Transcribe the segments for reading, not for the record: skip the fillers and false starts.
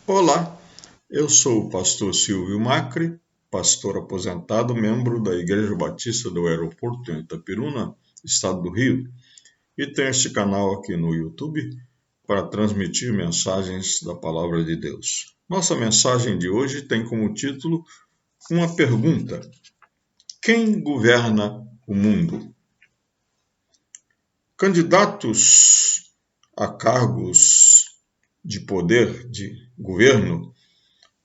Olá, eu sou o pastor Silvio Macri, pastor aposentado, membro da Igreja Batista do Aeroporto em Itapiruna, estado do Rio, e tenho este canal aqui no YouTube para transmitir mensagens da Palavra de Deus. Nossa mensagem de hoje tem como título uma pergunta: quem governa o mundo? Candidatos a cargos de poder, de governo,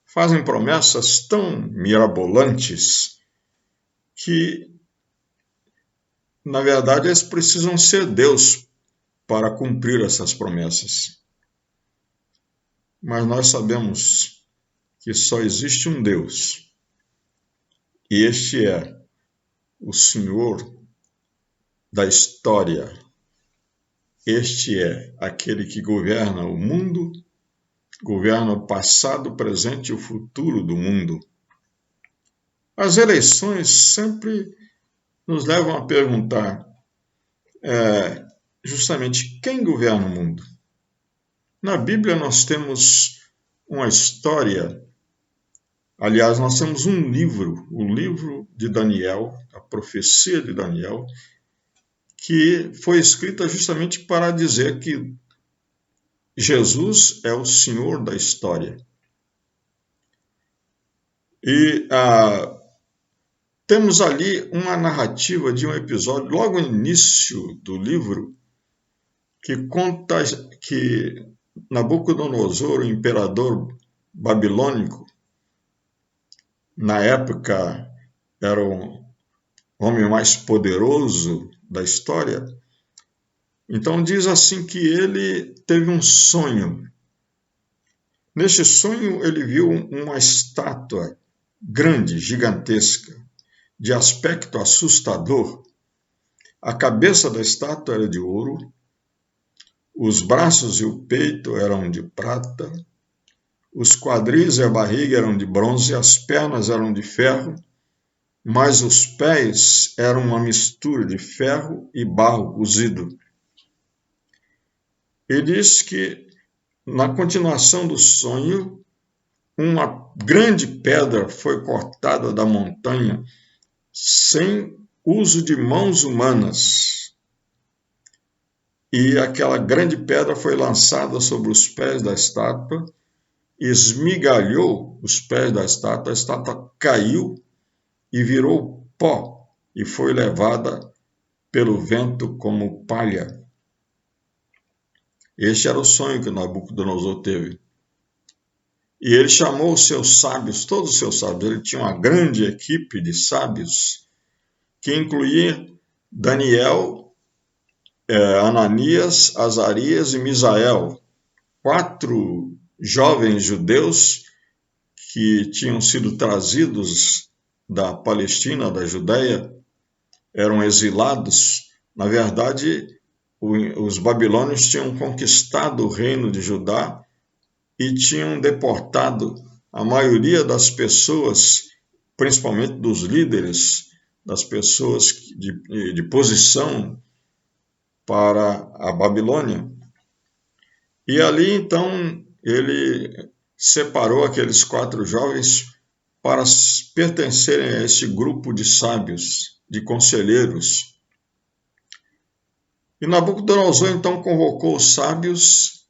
fazem promessas tão mirabolantes que, na verdade, eles precisam ser Deus para cumprir essas promessas. Mas nós sabemos que só existe um Deus, e este é o Senhor da história. Este é aquele que governa o mundo, governa o passado, o presente e o futuro do mundo. As eleições sempre nos levam a perguntar justamente quem governa o mundo. Na Bíblia nós temos uma história, aliás, nós temos um livro, o livro de Daniel, a profecia de Daniel, que foi escrita justamente para dizer que Jesus é o Senhor da história. E temos ali uma narrativa de um episódio, logo no início do livro, que conta que Nabucodonosor, o imperador babilônico, na época era o homem mais poderoso da história. Então diz assim que ele teve um sonho. Neste sonho ele viu uma estátua grande, gigantesca, de aspecto assustador. A cabeça da estátua era de ouro, os braços e o peito eram de prata, os quadris e a barriga eram de bronze, as pernas eram de ferro, mas os pés eram uma mistura de ferro e barro cozido. Ele diz que, na continuação do sonho, uma grande pedra foi cortada da montanha sem uso de mãos humanas. E aquela grande pedra foi lançada sobre os pés da estátua, esmigalhou os pés da estátua, a estátua caiu e virou pó e foi levada pelo vento como palha. Este era o sonho que Nabucodonosor teve. E ele chamou os seus sábios, todos os seus sábios. Ele tinha uma grande equipe de sábios, que incluía Daniel, Ananias, Azarias e Misael, 4 jovens judeus que tinham sido trazidos da Palestina, da Judéia, eram exilados. Na verdade, os babilônios tinham conquistado o reino de Judá e tinham deportado a maioria das pessoas, principalmente dos líderes, das pessoas de posição, para a Babilônia. E ali, então, ele separou aqueles 4 jovens para pertencerem a esse grupo de sábios, de conselheiros. E Nabucodonosor, então, convocou os sábios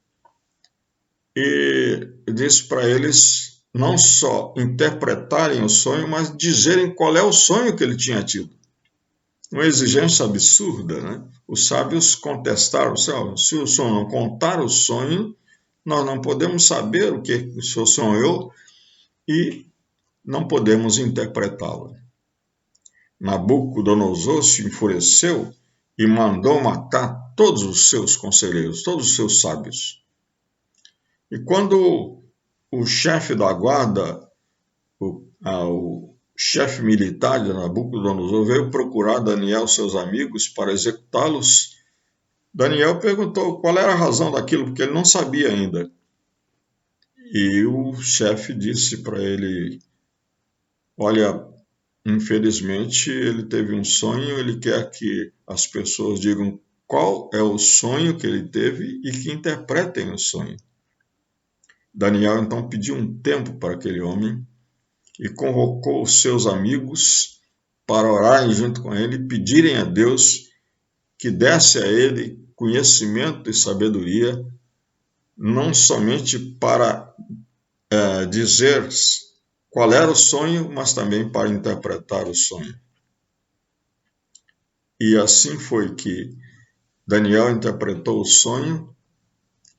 e disse para eles não só interpretarem o sonho, mas dizerem qual é o sonho que ele tinha tido. Uma exigência absurda, né? Os sábios contestaram: se o senhor não contar o sonho, nós não podemos saber o que o senhor sonhou e não podemos interpretá-lo. Nabucodonosor se enfureceu e mandou matar todos os seus conselheiros, todos os seus sábios. E quando o chefe da guarda, o chefe militar de Nabucodonosor, veio procurar Daniel e seus amigos para executá-los, Daniel perguntou qual era a razão daquilo, porque ele não sabia ainda. E o chefe disse para ele: olha, infelizmente ele teve um sonho, ele quer que as pessoas digam qual é o sonho que ele teve e que interpretem o sonho. Daniel então pediu um tempo para aquele homem e convocou os seus amigos para orarem junto com ele e pedirem a Deus que desse a ele conhecimento e sabedoria, não somente para dizer qual era o sonho, mas também para interpretar o sonho. E assim foi que Daniel interpretou o sonho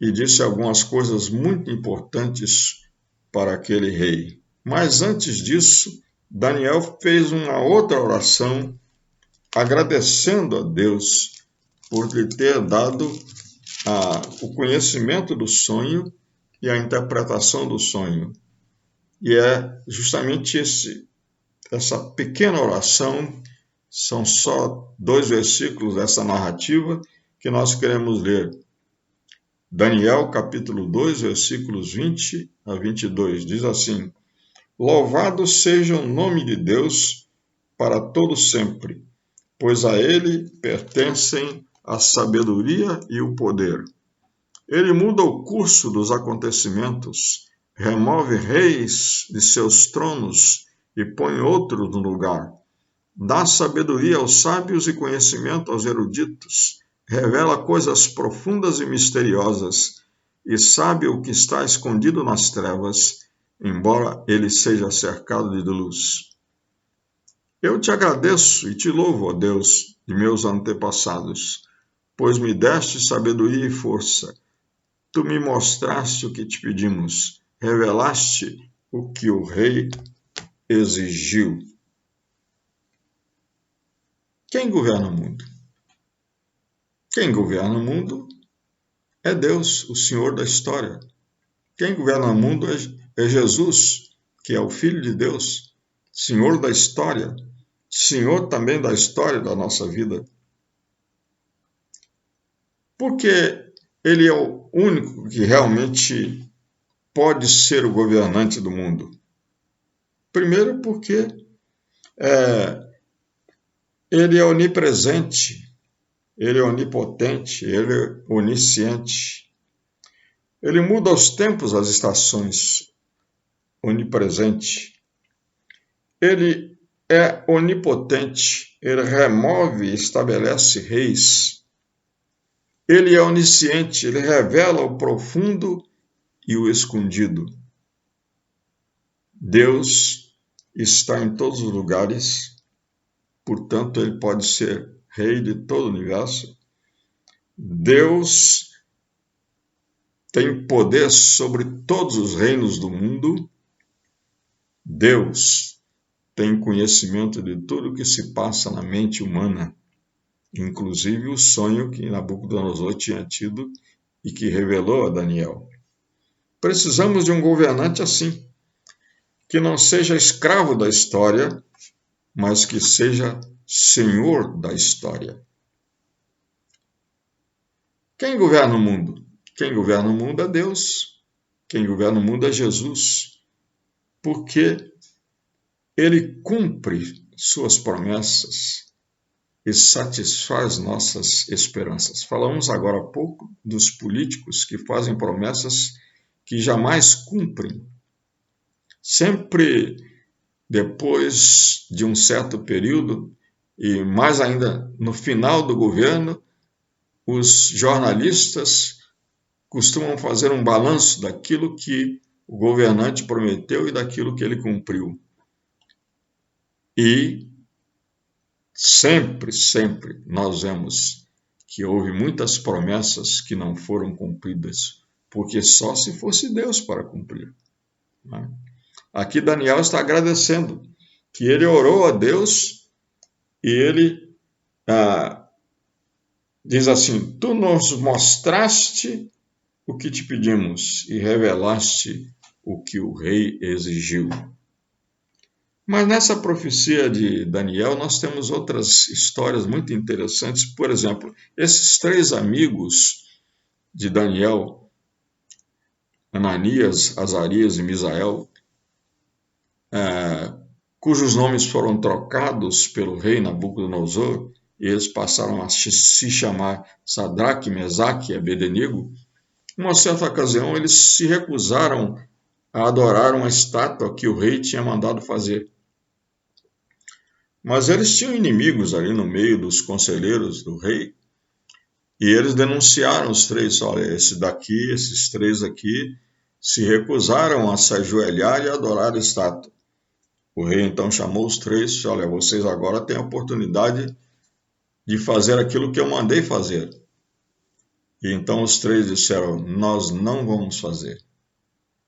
e disse algumas coisas muito importantes para aquele rei. Mas antes disso, Daniel fez uma outra oração, agradecendo a Deus por lhe ter dado o conhecimento do sonho e a interpretação do sonho. E é justamente essa pequena oração, são só 2 versículos dessa narrativa que nós queremos ler. Daniel, capítulo 2, versículos 20 a 22, diz assim: Louvado seja o nome de Deus para todo sempre, pois a ele pertencem a sabedoria e o poder. Ele muda o curso dos acontecimentos, remove reis de seus tronos e põe outros no lugar. Dá sabedoria aos sábios e conhecimento aos eruditos. Revela coisas profundas e misteriosas, e sabe o que está escondido nas trevas, embora ele seja cercado de luz. Eu te agradeço e te louvo, ó Deus, de meus antepassados, pois me deste sabedoria e força. Tu me mostraste o que te pedimos, revelaste o que o rei exigiu. Quem governa o mundo? Quem governa o mundo é Deus, o Senhor da história. Quem governa o mundo é Jesus, que é o Filho de Deus, Senhor da história, Senhor também da história da nossa vida. Porque Ele é o único que realmente pode ser o governante do mundo. Primeiro porque Ele é onipresente, Ele é onipotente, Ele é onisciente. Ele muda aos tempos as estações, onipresente. Ele é onipotente, ele remove e estabelece reis. Ele é onisciente, ele revela o profundo e o escondido. Deus está em todos os lugares, portanto, ele pode ser rei de todo o universo. Deus tem poder sobre todos os reinos do mundo. Deus tem conhecimento de tudo o que se passa na mente humana, inclusive o sonho que Nabucodonosor tinha tido e que revelou a Daniel. Precisamos de um governante assim, que não seja escravo da história, mas que seja senhor da história. Quem governa o mundo? Quem governa o mundo é Deus. Quem governa o mundo é Jesus. Porque Ele cumpre suas promessas e satisfaz nossas esperanças. Falamos agora há pouco dos políticos que fazem promessas que jamais cumprem. Sempre depois de um certo período, e mais ainda no final do governo, os jornalistas costumam fazer um balanço daquilo que o governante prometeu e daquilo que ele cumpriu. E sempre nós vemos que houve muitas promessas que não foram cumpridas, porque só se fosse Deus para cumprir. Aqui Daniel está agradecendo que ele orou a Deus e ele diz assim: Tu nos mostraste o que te pedimos e revelaste o que o rei exigiu. Mas nessa profecia de Daniel nós temos outras histórias muito interessantes. Por exemplo, esses 3 amigos de Daniel, Ananias, Azarias e Misael, cujos nomes foram trocados pelo rei Nabucodonosor, e eles passaram a se chamar Sadraque, Mesaque e Abednego, Uma certa ocasião, eles se recusaram a adorar uma estátua que o rei tinha mandado fazer. Mas eles tinham inimigos ali no meio dos conselheiros do rei, e eles denunciaram os três. Olha, esses três aqui se recusaram a se ajoelhar e adorar a estátua. O rei então chamou os três e disse: olha, vocês agora têm a oportunidade de fazer aquilo que eu mandei fazer. E então os três disseram: nós não vamos fazer.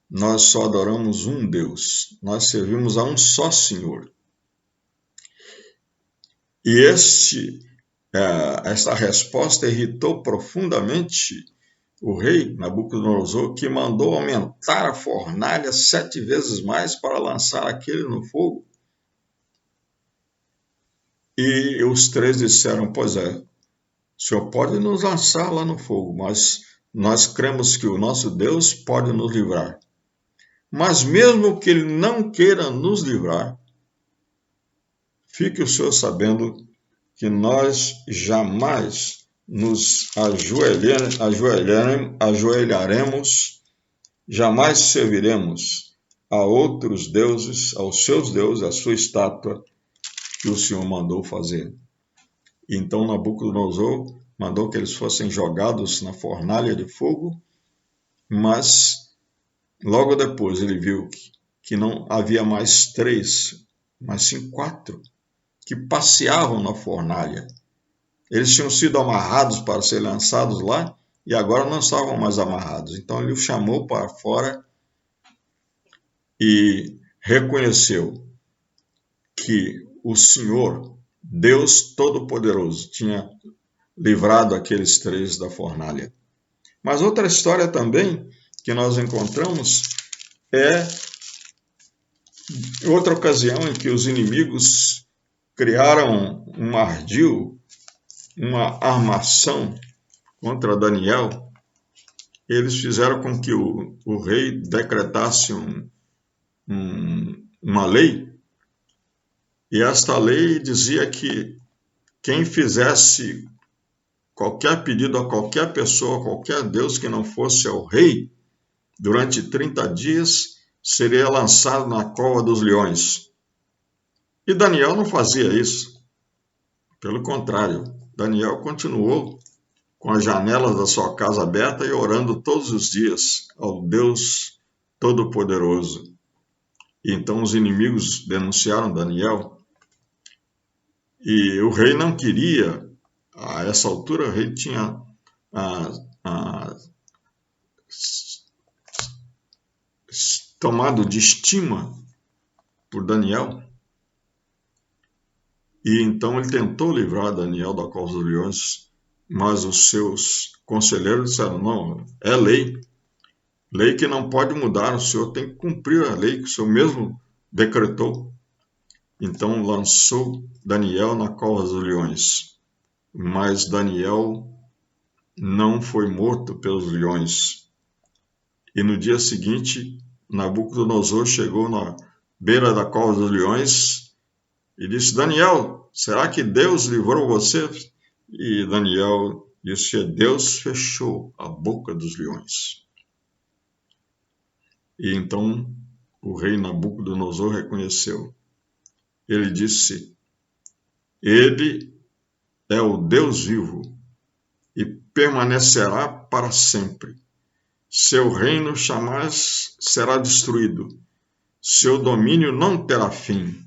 Nós só adoramos um Deus. Nós servimos a um só Senhor. E esta resposta irritou profundamente o rei Nabucodonosor, que mandou aumentar a fornalha 7 vezes mais para lançar aquele no fogo. E os três disseram: pois é, o senhor pode nos lançar lá no fogo, mas nós cremos que o nosso Deus pode nos livrar. Mas mesmo que ele não queira nos livrar, fique o senhor sabendo que nós jamais nos ajoelharemos, jamais serviremos a outros deuses, aos seus deuses, a sua estátua que o Senhor mandou fazer. Então Nabucodonosor mandou que eles fossem jogados na fornalha de fogo, mas logo depois ele viu que não havia mais 3, mas sim 4 que passeavam na fornalha. Eles tinham sido amarrados para ser lançados lá e agora não estavam mais amarrados. Então ele os chamou para fora e reconheceu que o Senhor, Deus Todo-Poderoso, tinha livrado aqueles 3 da fornalha. Mas outra história também que nós encontramos é outra ocasião em que os inimigos criaram um ardil, uma armação contra Daniel. Eles fizeram com que o rei decretasse uma lei, e esta lei dizia que quem fizesse qualquer pedido a qualquer pessoa, a qualquer Deus que não fosse ao rei, durante 30 dias seria lançado na cova dos leões. E Daniel não fazia isso. Pelo contrário, Daniel continuou com as janelas da sua casa aberta e orando todos os dias ao Deus Todo-Poderoso. E então os inimigos denunciaram Daniel, e o rei não queria. A essa altura o rei tinha tomado de estima por Daniel, e então ele tentou livrar Daniel da cova dos leões, mas os seus conselheiros disseram: não, é lei que não pode mudar, o senhor tem que cumprir a lei que o senhor mesmo decretou. Então lançou Daniel na cova dos leões, mas Daniel não foi morto pelos leões. E no dia seguinte, Nabucodonosor chegou na beira da cova dos leões e disse: Daniel, será que Deus livrou você? E Daniel disse: Deus fechou a boca dos leões. E então o rei Nabucodonosor reconheceu. Ele disse: ele é o Deus vivo e permanecerá para sempre. Seu reino jamais será destruído. Seu domínio não terá fim.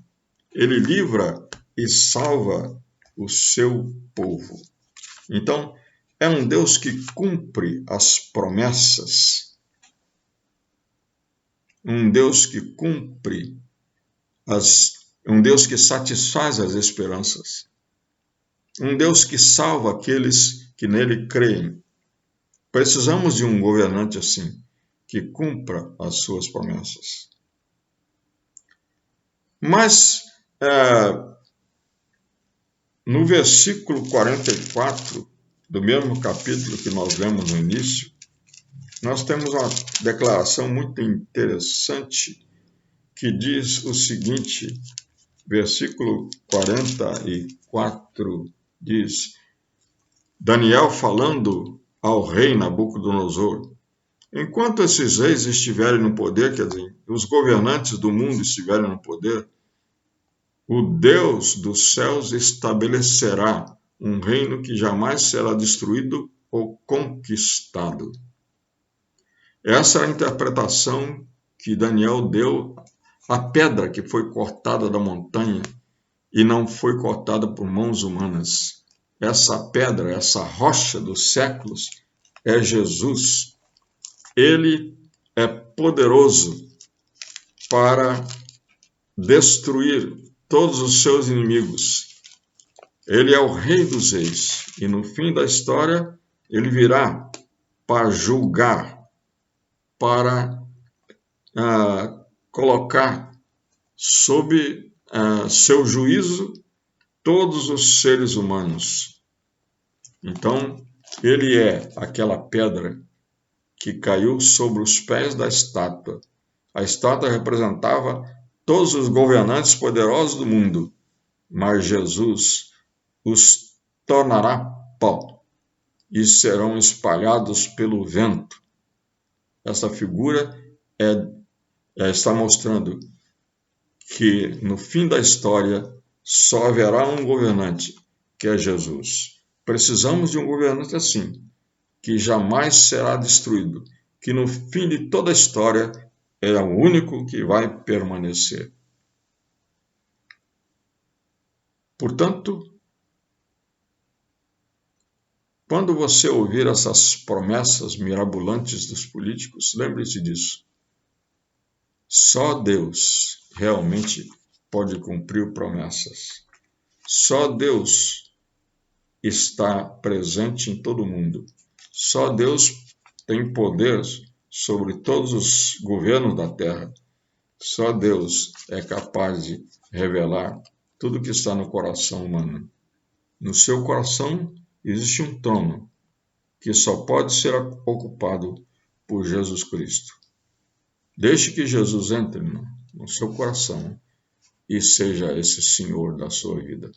Ele livra e salva o seu povo. Então, é um Deus que cumpre as promessas. Um Deus que cumpre um Deus que satisfaz as esperanças. Um Deus que salva aqueles que nele creem. Precisamos de um governante assim, que cumpra as suas promessas. Mas, no versículo 44 do mesmo capítulo que nós lemos no início, nós temos uma declaração muito interessante que diz o seguinte: versículo 44 diz: Daniel falando ao rei Nabucodonosor: Enquanto esses reis estiverem no poder, quer dizer, os governantes do mundo estiverem no poder, o Deus dos céus estabelecerá um reino que jamais será destruído ou conquistado. Essa é a interpretação que Daniel deu à pedra que foi cortada da montanha e não foi cortada por mãos humanas. Essa pedra, essa rocha dos séculos, é Jesus. Ele é poderoso para destruir todos os seus inimigos. Ele é o Rei dos Reis. E no fim da história, ele virá para julgar, para colocar sob seu juízo todos os seres humanos. Então, ele é aquela pedra que caiu sobre os pés da estátua. A estátua representava todos os governantes poderosos do mundo, mas Jesus os tornará pó e serão espalhados pelo vento. Essa figura está mostrando que no fim da história só haverá um governante, que é Jesus. Precisamos de um governante assim, que jamais será destruído, que no fim de toda a história é o único que vai permanecer. Portanto, quando você ouvir essas promessas mirabolantes dos políticos, lembre-se disso. Só Deus realmente pode cumprir promessas. Só Deus está presente em todo o mundo. Só Deus tem poder sobre todos os governos da terra. Só Deus é capaz de revelar tudo que está no coração humano. No seu coração existe um trono que só pode ser ocupado por Jesus Cristo. Deixe que Jesus entre no seu coração e seja esse Senhor da sua vida.